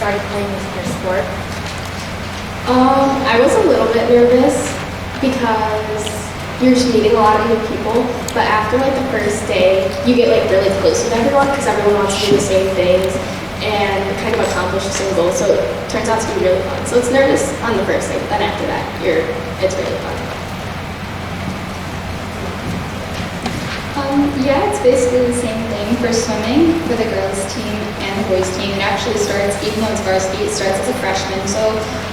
started playing your sport? I was a little bit nervous because you're just meeting a lot of new people, but after like the first day, you get like really close with everyone because everyone wants to do the same things and kind of accomplish the same goals. So it turns out to be really fun. So it's nervous on the first day, but then after that, it's really fun. Yeah, it's basically the same thing for swimming for the girls team and the boys team. It actually starts, even though it's varsity, it starts as a freshman. So,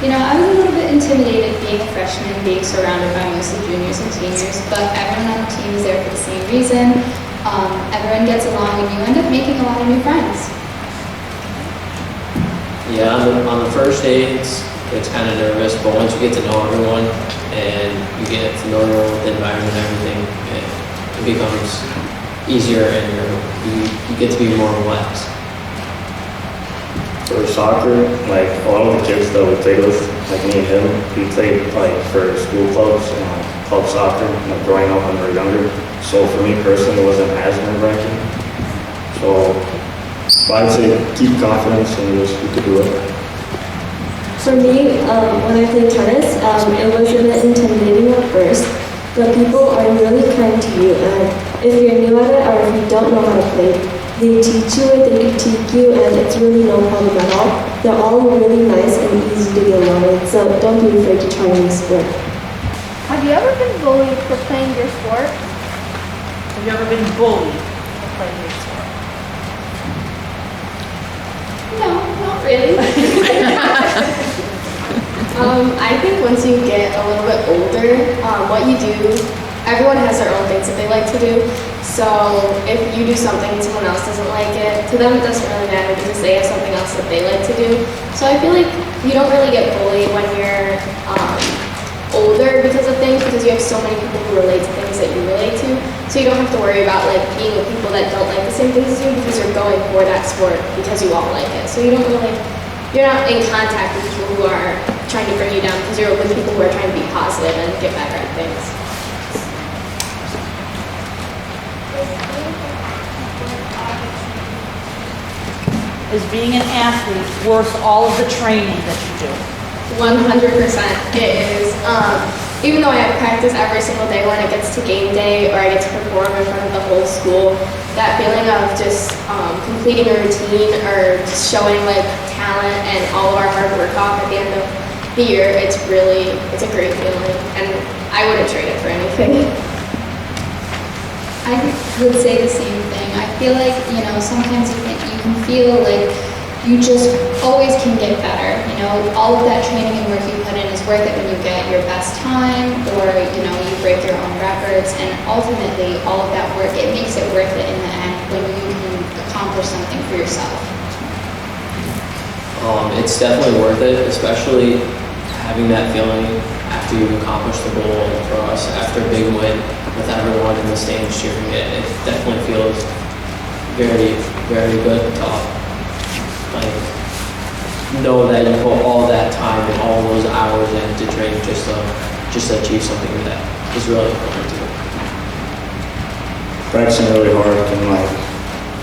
I was a little bit intimidated being a freshman, being surrounded by mostly juniors and seniors, but everyone on the team is there for the same reason. Everyone gets along and you end up making a lot of new friends. Yeah, on the first day, it's kind of nervous, but once you get to know everyone and you get familiar with the environment and everything, it becomes easier and you get to be more relaxed. For soccer, like a lot of the kids that we played with, like me and him, we played like for school clubs and club soccer, growing up when we were younger. So for me personally, it wasn't as nerve-wracking. So I'd say keep confidence and you could do it. For me, when I played tennis, it was a bit intimidating at first, but people are really kind to you, and if you're new at it or if you don't know how to play, they teach you it, they critique you, and it's really no problem at all. They're all really nice and easy to get along with, so don't be afraid to try any sport. Have you ever been bullied for playing your sport? Have you ever been bullied for playing your sport? No, not really. I think once you get a little bit older, what you do, everyone has their own things that they like to do. So if you do something and someone else doesn't like it, to them it doesn't really matter because they have something else that they like to do. So I feel like you don't really get bullied when you're older because of things, because you have so many people who relate to things that you relate to. So you don't have to worry about like being with people that don't like the same things as you because you're going for that sport because you all like it. So you're not in contact with people who are trying to bring you down because you're with people who are trying to be positive and get better at things. Is being an athlete worth all of the training that you do? 100% it is. Even though I have practice every single day, when it gets to game day or I get to perform in front of the whole school, that feeling of just completing a routine or just showing like talent and all of our hard work off at the end of the year, it's a great feeling, and I wouldn't trade it for anything. I would say the same thing. I feel like, sometimes you can feel like you just always can get better. All of that training and work you put in is worth it when you get your best time or, you break your own records. And ultimately, all of that work, it makes it worth it in the end when you can accomplish something for yourself. It's definitely worth it, especially having that feeling after you've accomplished the goal. For us, after a big win with everyone in the stands cheering it definitely feels very, very good to know that you put all that time and all those hours in to train just to achieve something that is really important to you. Practicing really hard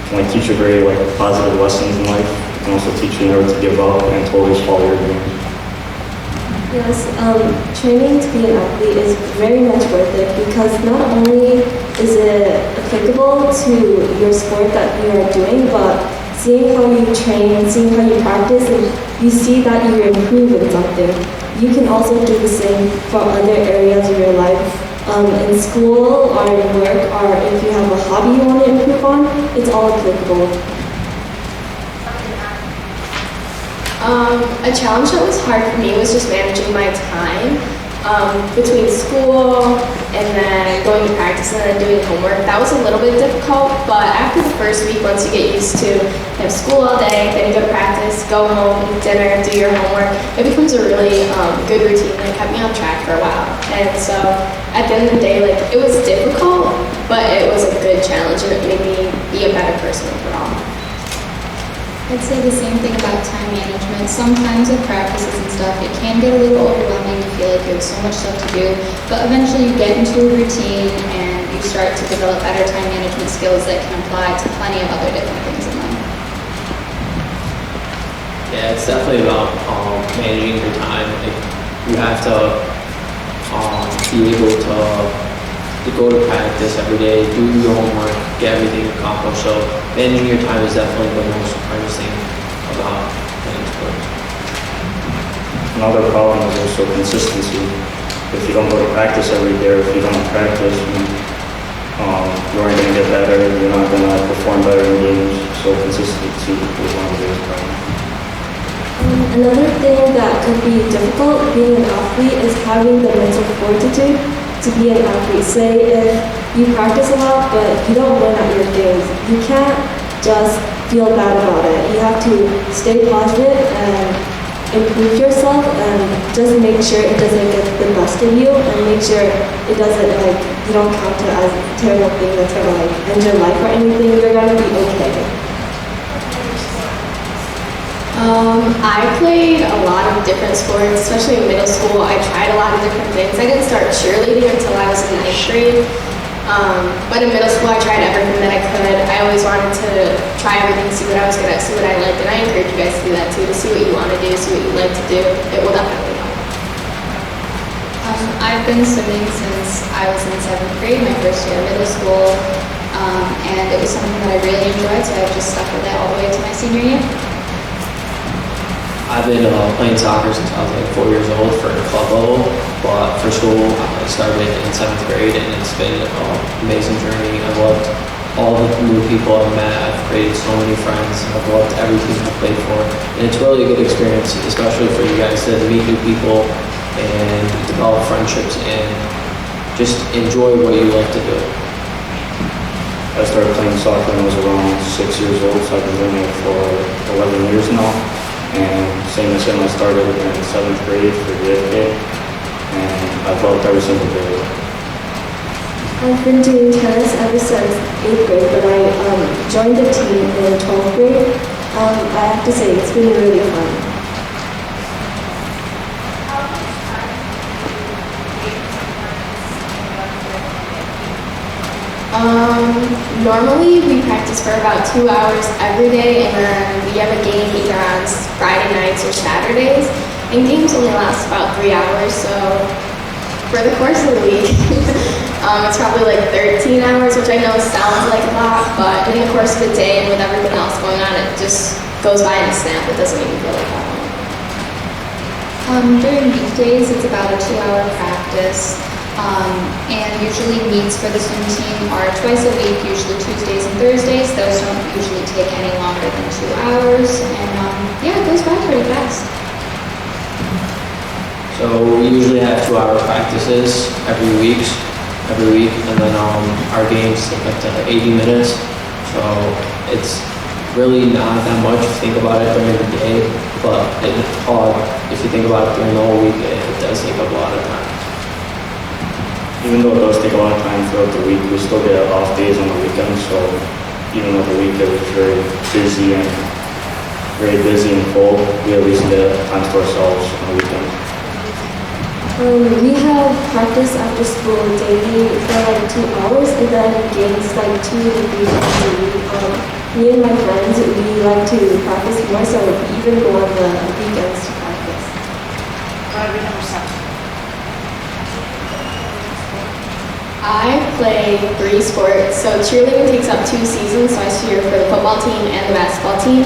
can teach you very positive lessons in life. It can also teach you never to give up and to always follow your dreams. Yes, training to be an athlete is very much worth it because not only is it applicable to your sport that you are doing, but seeing how you train, seeing how you practice, and you see that you improve in something. You can also do the same for other areas of your life. In school or in work, or if you have a hobby you want to improve on, it's all applicable. A challenge that was hard for me was just managing my time between school and then going to practice and then doing homework. That was a little bit difficult, but after the first week, once you get used to have school all day, then you go to practice, go home, eat dinner, do your homework, it becomes a really good routine that kept me on track for a while. And so at the end of the day, it was difficult, but it was a good challenge and it made me be a better person overall. I'd say the same thing about time management. Sometimes with practices and stuff, it can get a little overwhelming. You feel like you have so much stuff to do, but eventually you get into a routine and you start to develop better time management skills that can apply to plenty of other different things in life. Yeah, it's definitely about managing your time. Like you have to be able to go to practice every day, do your homework, get everything accomplished. So managing your time is definitely the most hardest thing about playing sports. Another problem is also consistency. If you don't go to practice every day, or if you don't practice, you aren't going to get better. You're not going to perform better in games. So consistency is one of the biggest problems. Another thing that could be difficult being an athlete is having the mental fortitude to be an athlete. Say if you practice a lot but you don't win at your games, you can't just feel bad about it. You have to stay positive and improve yourself and just make sure it doesn't get the best of you and make sure it doesn't you don't count it as a terrible thing that's gonna end your life or anything. You're gonna be okay. I played a lot of different sports, especially in middle school. I tried a lot of different things. I didn't start cheerleading until I was in ninth grade. But in middle school, I tried everything that I could. I always wanted to try everything, see what I was good at, see what I liked, and I encourage you guys to do that too, to see what you want to do, see what you like to do. It will definitely help. I've been swimming since I was in 7th grade, my first year of middle school, and it was something that I really enjoyed, so I've just stuck with it all the way to my senior year. I've been playing soccer since I was like 4 years old for club level, but for school I started in 7th grade, and it's been an amazing journey. I've loved all the new people I've met. I've created so many friends. I've loved every team I've played for, and it's really a good experience, especially for you guys to meet new people and develop friendships and just enjoy what you like to do. I started playing soccer when I was around 6 years old, so I've been doing it for 11 years now. And same as him, I started in 7th grade for JFK, and I've loved every single day. I've been doing tennis ever since 8th grade, but I joined the team in 12th grade. I have to say, it's been really fun. Normally we practice for about 2 hours every day, and then we have a game either on Friday nights or Saturdays, and games only last about 3 hours, so for the course of the week, it's probably like 13 hours, which I know sounds like a lot, but in the course of the day and with everything else going on, it just goes by in a snap. It doesn't even feel like that long. During weekdays, it's about a 2-hour practice. And usually meets for the swim team are twice a week, usually Tuesdays and Thursdays. Those don't usually take any longer than 2 hours, and yeah, it goes by pretty fast. So we usually have 2-hour practices every week, and then our games take up to 80 minutes. So it's really not that much if you think about it during the day, but if you think about it during the whole week, it does take up a lot of time. Even though it does take a lot of time throughout the week, we still get off days on the weekends, so even though the week is very busy and full, we at least get time to ourselves on the weekends. We have practice after school daily for 2 hours, and then games 2 to 3 times a week. Me and my friends, we like to practice more, so we even go on the weekends to practice. I play 3 sports. So cheerleading takes up 2 seasons, so I cheer for the football team and the basketball team.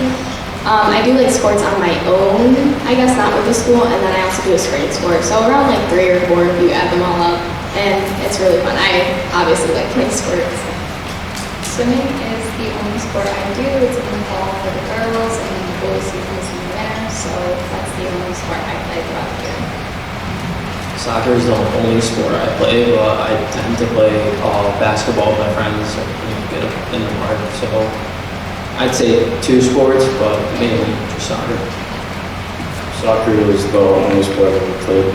I do sports on my own, I guess, not with the school, and then I also do a screen sport. So around 3 or 4 if you add them all up, and it's really fun. I obviously like playing sports. Swimming is the only sport I do. It's in the fall for the girls, and then the boys season is in the winter, so that's the only sport I play throughout the year. Soccer is the only sport I play, but I tend to play basketball with my friends or get up in the park. So I'd say 2 sports, but mainly just soccer. Soccer is the only sport I've ever played.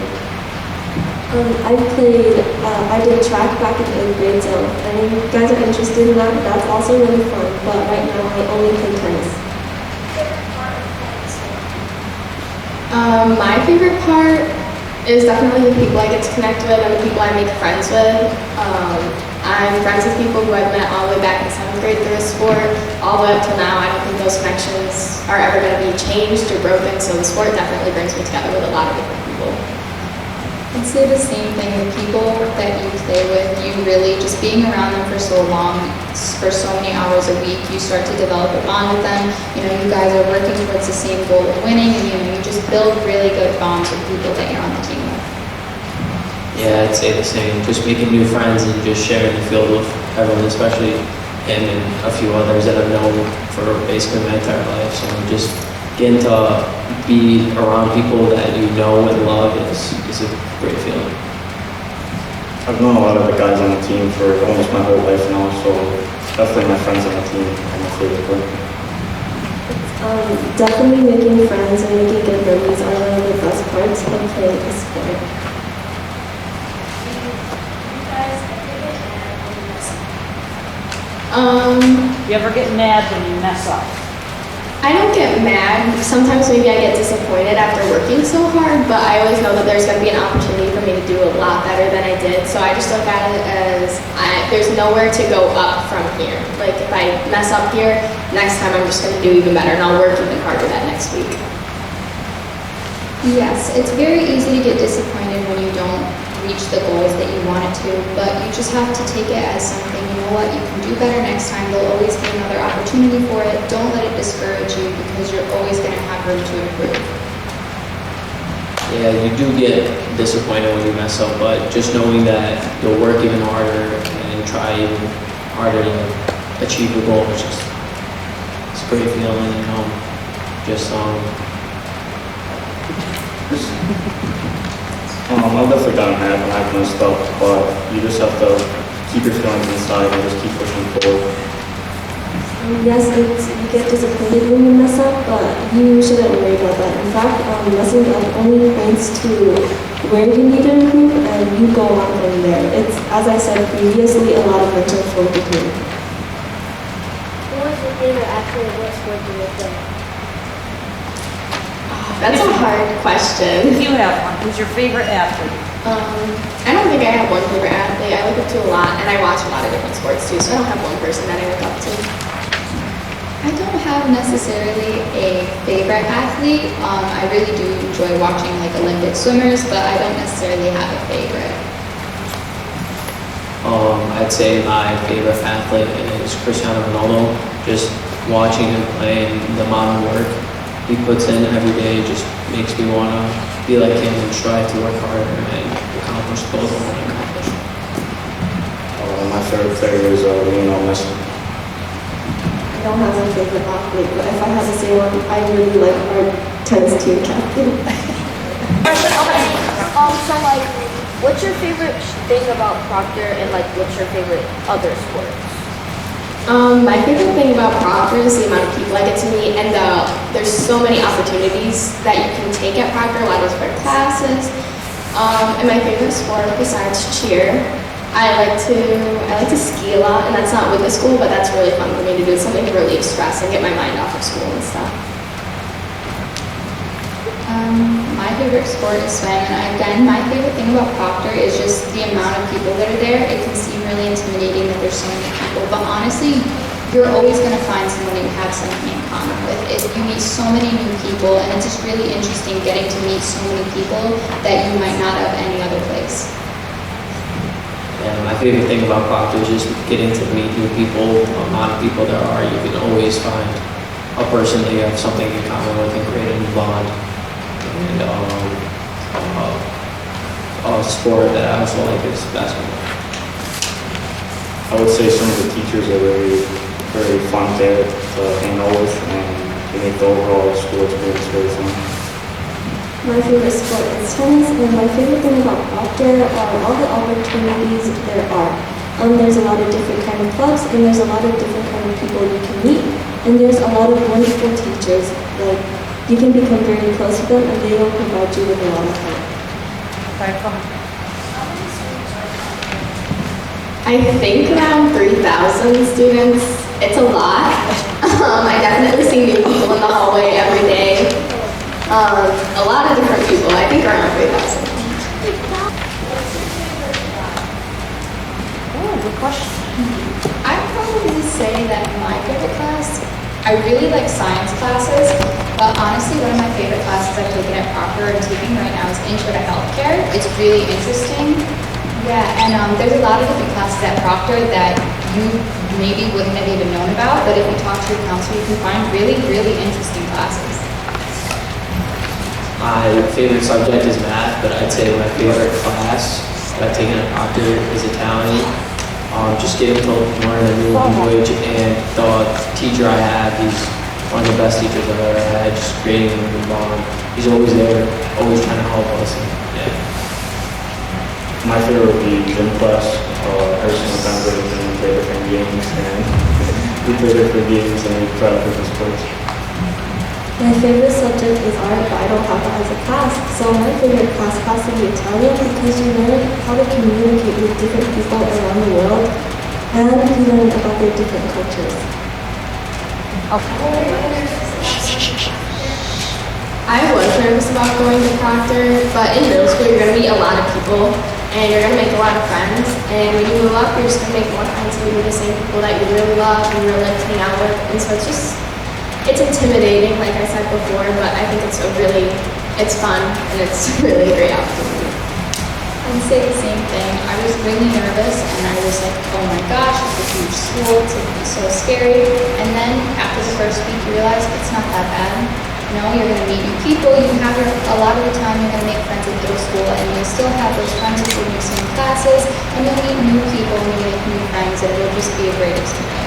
I did track back in 8th grade, so if any of you guys are interested in that, that's also really fun, but right now I only play tennis. My favorite part is definitely the people I get to connect with and the people I make friends with. I'm friends with people who I've met all the way back in 7th grade through a sport, all the way up till now. I don't think those connections are ever going to be changed or broken, so the sport definitely brings me together with a lot of different people. I'd say the same thing. The people that you play with, you really, just being around them for so long, for so many hours a week, you start to develop a bond with them. You know, you guys are working towards the same goal of winning, and you just build really good bonds with people that you're on the team with. Yeah, I'd say the same. Just making new friends and just sharing the field with everyone, especially him and a few others that I've known for basically my entire life. So just getting to be around people that you know and love is a great feeling. I've known a lot of the guys on the team for almost my whole life now, so definitely my friends on the team are my favorite part. Definitely making friends and making good memories are one of the best parts of playing a sport. You ever get mad when you mess up? I don't get mad. Sometimes maybe I get disappointed after working so hard, but I always know that there's going to be an opportunity for me to do a lot better than I did. So I just look at it as there's nowhere to go up from here. Like if I mess up here, next time I'm just going to do even better and I'll work even harder that next week. Yes, it's very easy to get disappointed when you don't reach the goals that you wanted to, but you just have to take it as something, you know what, you can do better next time. There'll always be another opportunity for it. Don't let it discourage you because you're always going to have room to improve. Yeah, you do get disappointed when you mess up, but just knowing that you'll work even harder and try even harder to achieve your goal, it's a great feeling, you know. I've definitely gotten mad when I've messed up, but you just have to keep your feelings inside and just keep pushing forward. Yes, you get disappointed when you mess up, but you shouldn't worry about that. In fact, messing up only points to where you need to improve, and you go on from there. It's, as I said previously, a lot of mental fortitude. Who was your favorite athlete? What sport do you play? That's a hard question. If you have one, who's your favorite athlete? I don't think I have one favorite athlete. I look up to a lot, and I watch a lot of different sports too, so I don't have one person that I look up to. I don't have necessarily a favorite athlete. I really do enjoy watching like Olympic swimmers, but I don't necessarily have a favorite. I'd say my favorite athlete is Cristiano Ronaldo. Just watching him play and the amount of work he puts in every day just makes me want to be like him and strive to work harder and accomplish goals I want to accomplish. My favorite player is Lionel Messi. I don't have a favorite athlete, but if I had to say one, I really like our tennis team captain. So like, what's your favorite thing about Proctor, and like, what's your favorite other sports? My favorite thing about Proctor is the amount of people I get to meet, and there's so many opportunities that you can take at Proctor, a lot of different classes. And my favorite sport besides cheer, I like to ski a lot, and that's not with the school, but that's really fun for me to do. It's something to relieve stress and get my mind off of school and stuff. My favorite sport is swim, and again, my favorite thing about Proctor is just the amount of people that are there. It can seem really intimidating that there's so many people, but honestly, you're always going to find someone that you have something in common with. You meet so many new people, and it's just really interesting getting to meet so many people that you might not have any other place. Yeah, my favorite thing about Proctor is just getting to meet new people. The amount of people there are, you can always find a person that you have something in common with and create a new bond. And a sport that I also like is basketball. I would say some of the teachers are very fun there to hang out with, and they make the overall school experience very fun. My favorite sport is tennis, and my favorite thing about Proctor are all the opportunities there are. There's a lot of different kind of clubs, and there's a lot of different kind of people you can meet, and there's a lot of wonderful teachers. Like, you can become very close with them, and they will provide you with a lot of help. I think around 3,000 students. It's a lot. I definitely see new people in the hallway every day. A lot of different people. I think around 3,000. good question. I'd probably say that my favorite class, I really like science classes, but honestly, one of my favorite classes I've taken at Proctor and taking right now is Intro to Healthcare. It's really interesting. Yeah, and there's a lot of different classes at Proctor that you maybe wouldn't have even known about, but if you talk to your counselor, you can find really, really interesting classes. My favorite subject is math, but I'd say my favorite class that I've taken at Proctor is Italian. Just getting to learn a new language, and the teacher I have, he's one of the best teachers I've ever had, just creating a new bond. He's always there, always trying to help us. And, yeah. My favorite would be gym class. Every single time we go to gym, we play different games, and we play different games and we try out different sports. My favorite subject is art, but I don't have that as a class. So my favorite class would be Italian because you learn how to communicate with different people around the world and you learn about their different cultures. I was nervous about going to Proctor, but in middle school you're going to meet a lot of people and you're going to make a lot of friends. And when you move up, you're just going to make more friends and meet the same people that you really love and really like to hang out with. And so it's intimidating, like I said before, but I think it's fun and it's really a great opportunity. I'd say the same thing. I was really nervous and I was like, oh my gosh, it's a huge school, it's going to be so scary. And then after the first week, you realize it's not that bad. You know, you're going to meet new people, a lot of the time you're going to make friends in middle school and you'll still have those friends who are in your same classes and you'll meet new people and you'll make new friends and it'll just be a great experience.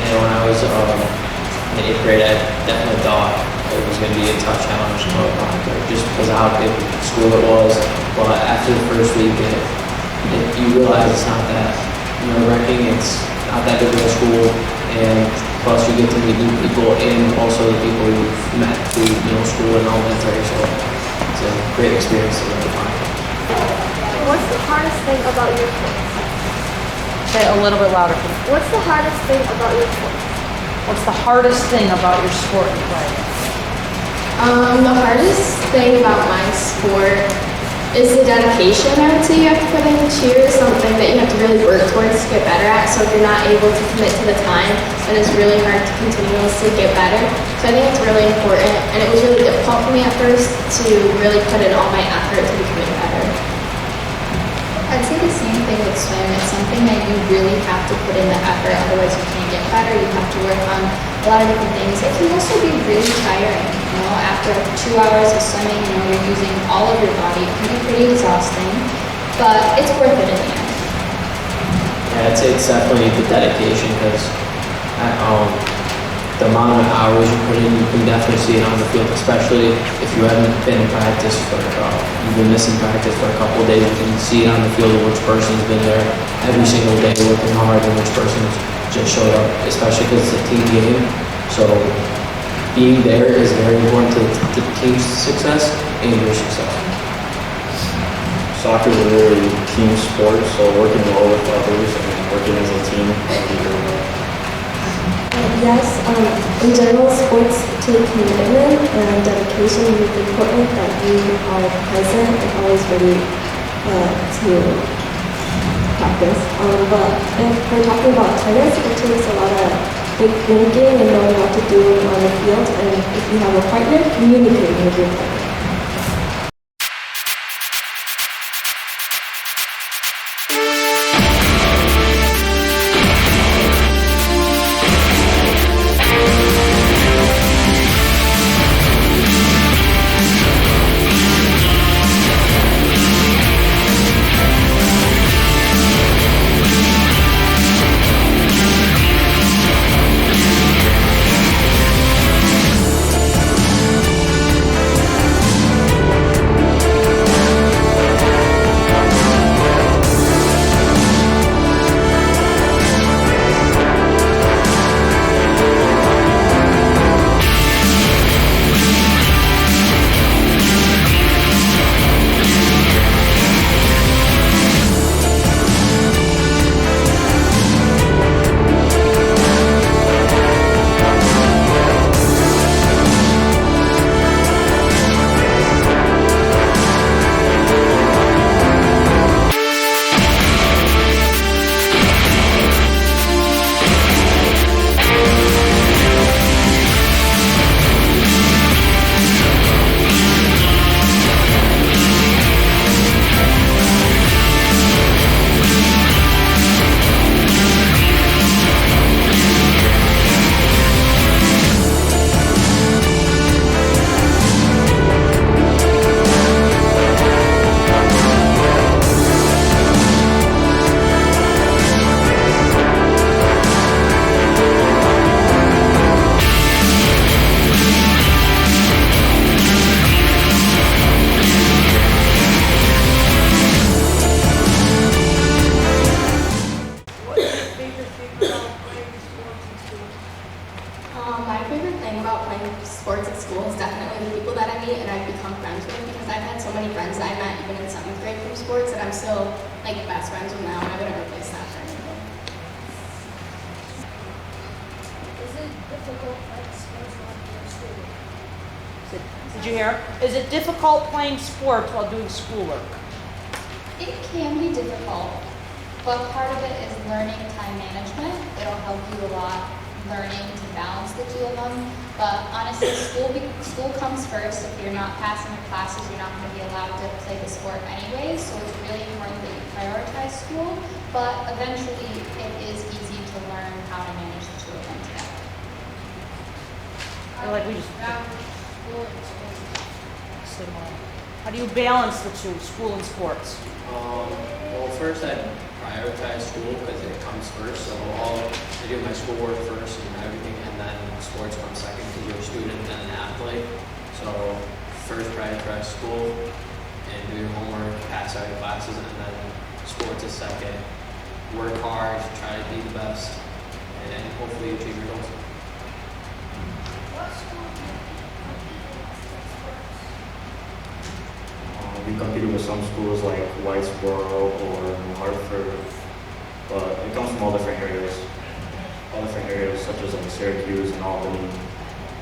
Yeah, when I was in 8th grade, I definitely thought it was going to be a tough challenge to go to Proctor, just because of how big of school it was. But after the first week, you realize it's not that nerve-wracking, it's not that big of a school, and plus you get to meet new people and also the people you've met through middle school and elementary, so it's a great experience to go to Proctor. What's the hardest thing about your course? Say it a little bit louder, please. What's the hardest thing about your course? What's the hardest thing about your sport you play? The hardest thing about my sport is the dedication, I would say, you have to put in. Cheer is something that you have to really work towards to get better at, so if you're not able to commit to the time, then it's really hard to continuously get better. So I think it's really important, and it was really difficult for me at first to really put in all my effort to becoming better. I'd say the same thing with swim. It's something that you really have to put in the effort, otherwise you can't get better. You have to work on a lot of different things. It can also be really tiring. You know, after 2 hours of swimming, you're using all of your body. It can be pretty exhausting, but it's worth it in the end. Yeah, I'd say it's definitely the dedication, because the amount of hours you put in, you can definitely see it on the field, especially if you haven't been in practice for, you've been missing practice for a couple of days, you can see it on the field of which person's been there every single day working hard and which person's just showed up, especially because it's a team game. So being there is very important to the team's success and your success. Soccer is a really team sport, so working well with others and working as a team would be really well. Yes, in general, sports take commitment and dedication. It's important that you are present and always ready to practice. But if we're talking about tennis, it takes a lot of big thinking and knowing what to do on the field. And if you have a partner, communicating with your partner. in 7th grade from sports that I'm still like best friends with now, and I wouldn't replace that for anything. Is it difficult playing sports while doing school? Did you hear? Is it difficult playing sports while doing schoolwork? It can be difficult, but part of it is learning time management. It'll help you a lot learning to balance the two of them. But honestly, school comes first. If you're not passing your classes, you're not going to be allowed to play the sport anyways. So it's really important that you prioritize school. But eventually, it is easy to learn how to manage the two of them together. Or like we just similar. How do you balance the two, school and sports? Well, first I prioritize school because it comes first. So I do my schoolwork first and everything, and then sports comes second because you're a student and an athlete. So first prioritize school and do your homework, pass out your classes, and then sports is second. Work hard, try to be the best, and hopefully achieve your goals. What school do you We competed with some schools like Whitesboro or New Hartford, but it comes from all different areas. All different areas such as like Syracuse and Albany.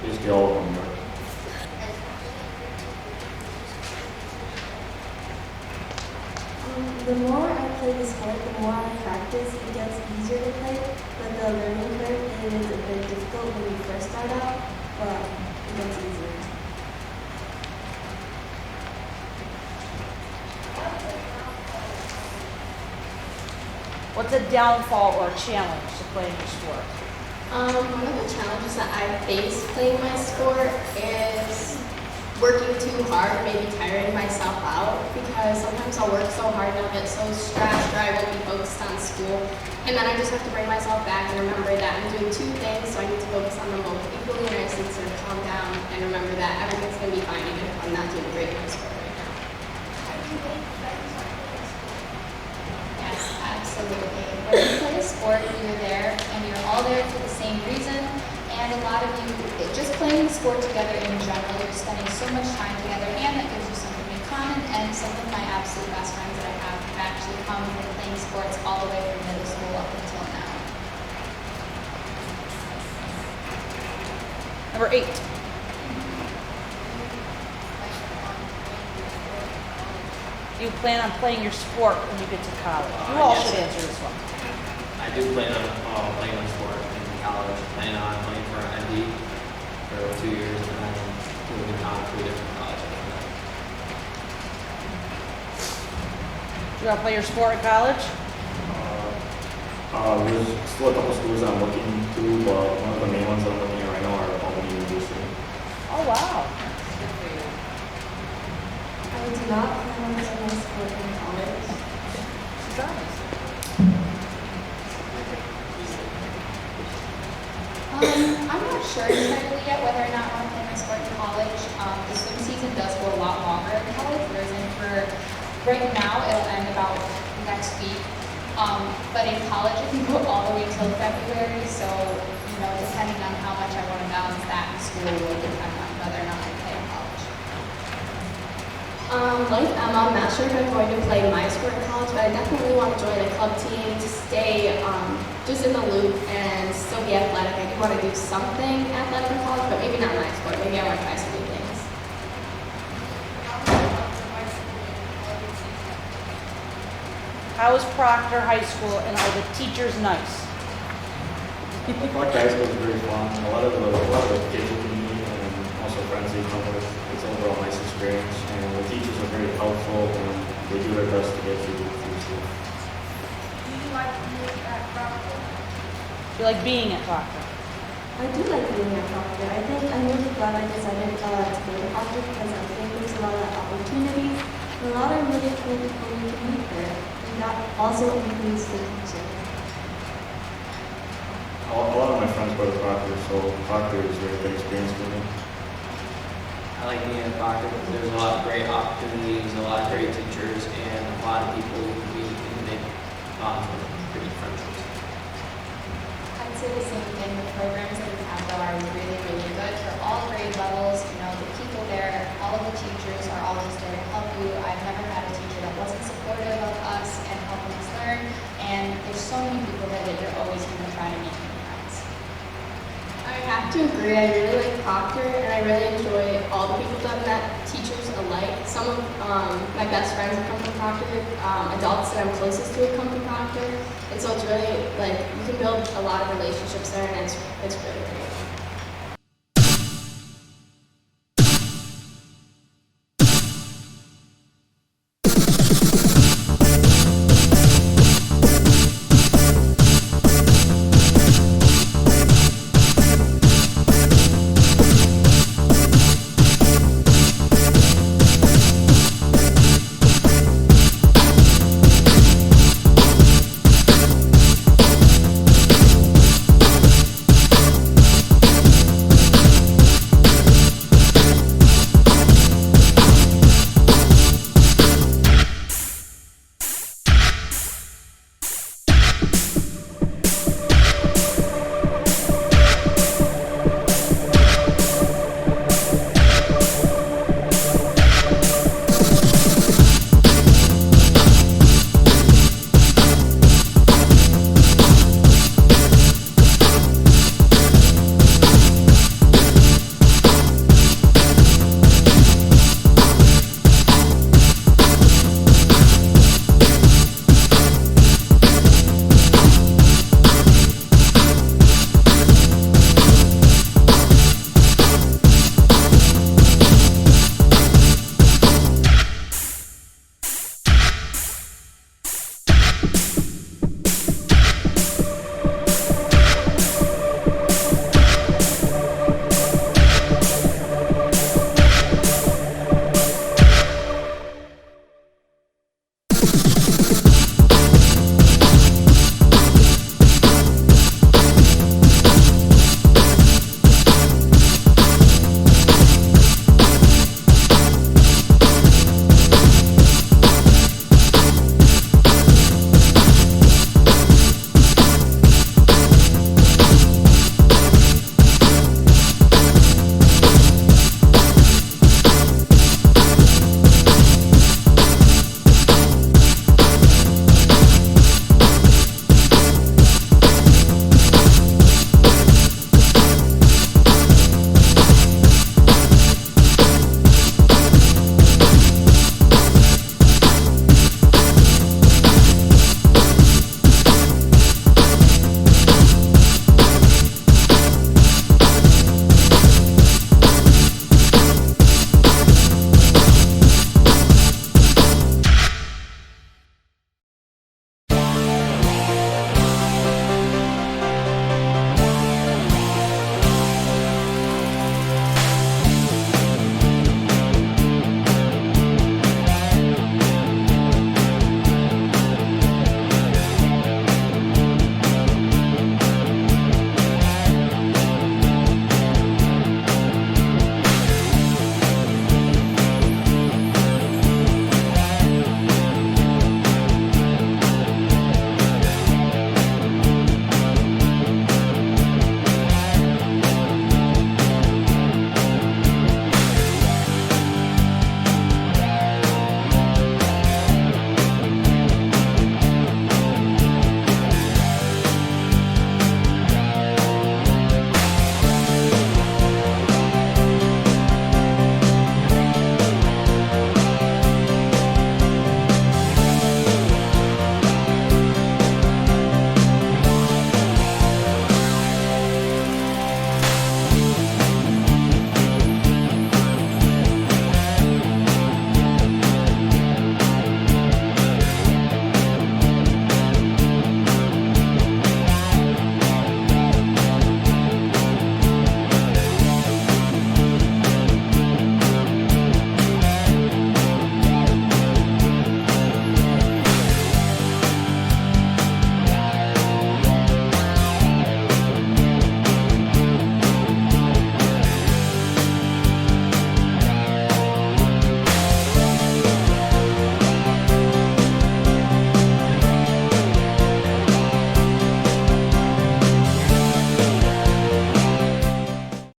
Basically all of them work. The more I play the sport, the more I practice, it gets easier to play, but the learning curve is a bit difficult when you first start out, but it gets easier. What's a downfall or a challenge to playing your sport? One of the challenges that I face playing my sport is working too hard, maybe tiring myself out, because sometimes I'll work so hard and I'll get so stressed or I won't be focused on school. And then I just have to bring myself back and remember that I'm doing two things, so I need to focus on them both equally, and I just need to sort of calm down and remember that everything's going to be fine even if I'm not doing great in my sport right now. Yes, absolutely. When you play a sport, you're there and you're all there for the same reason. And a lot of you, just playing the sport together in general, you're spending so much time together, and that gives you something in common. And some of my absolute best friends that I have actually come from playing sports all the way from middle school up until now. Number 8. Do you plan on playing your sport when you get to college? You all Yes. should answer this one. I do plan on playing my sport in college. Plan on playing for ND for 2 years and then moving on to a different college after that. Do you want to play your sport in college? There's still a couple schools that I'm looking to, but one of the main ones that I'm looking at right now are Albany University. Oh, wow. I do not plan on playing my sport in college. She's honest. I'm not sure entirely yet whether or not I want to play my sport in college. The swim season does go a lot longer in college, whereas right now it'll end about next week. But in college it can go all the way till February, so depending on how much I want to balance that in school will depend on whether or not I play in college. Like Emma, I'm not sure if I'm going to play my sport in college, but I definitely want to join a club team to stay just in the loop and still be athletic. I do want to do something athletic in college, but maybe not my sport. Maybe I want to try some new things. How is Proctor High School and are the teachers nice? Proctor High School is very fun. A lot of the kids you can meet and also friends that you come with. It's overall a nice experience, and the teachers are very helpful and they do their best to get you through school. Do you like being at Proctor? Do you like being at Proctor? I do like being at Proctor. I think I'm really glad I decided to go to Proctor because I think there's a lot of opportunities and a lot of really cool people you can meet there. And that also includes the teaching. A lot of my friends go to Proctor, so Proctor is a very good experience for me. I like being at Proctor because there's a lot of great opportunities, a lot of great teachers, and a lot of people you can meet and make lots of great friendships. I'd say the same thing. The programs that we have though are really, really good for all grade levels. The people there, all of the teachers are always there to help you. I've never had a teacher to agree. I really like Proctor, and I really enjoy all the people that I've met, teachers alike. Some of my best friends have come from Proctor. Adults that I'm closest to have come from Proctor. And so it's really, like, you can build a lot of relationships there, and it's really great.